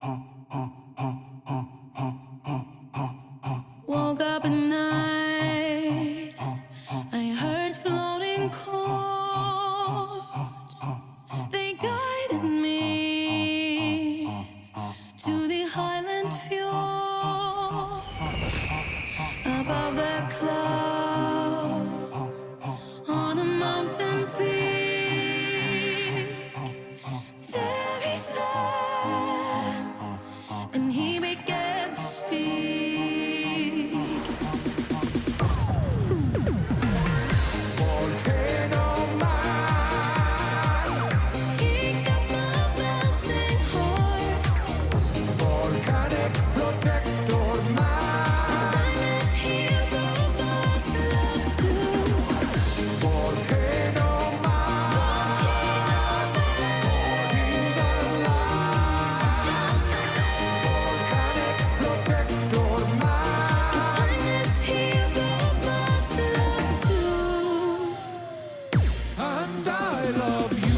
Woke up at night, I heard floating chords. They guided me to the highland fjord. Above the clouds, on a mountain peak, there he sat, and he began to speak. Volcano Man, He got my melting heart. Volcanic Protector Man, Time is here, but must love too. Volcano Man, holding the line. Volcanic Protector Man, Time is here, but must love too. and I love you.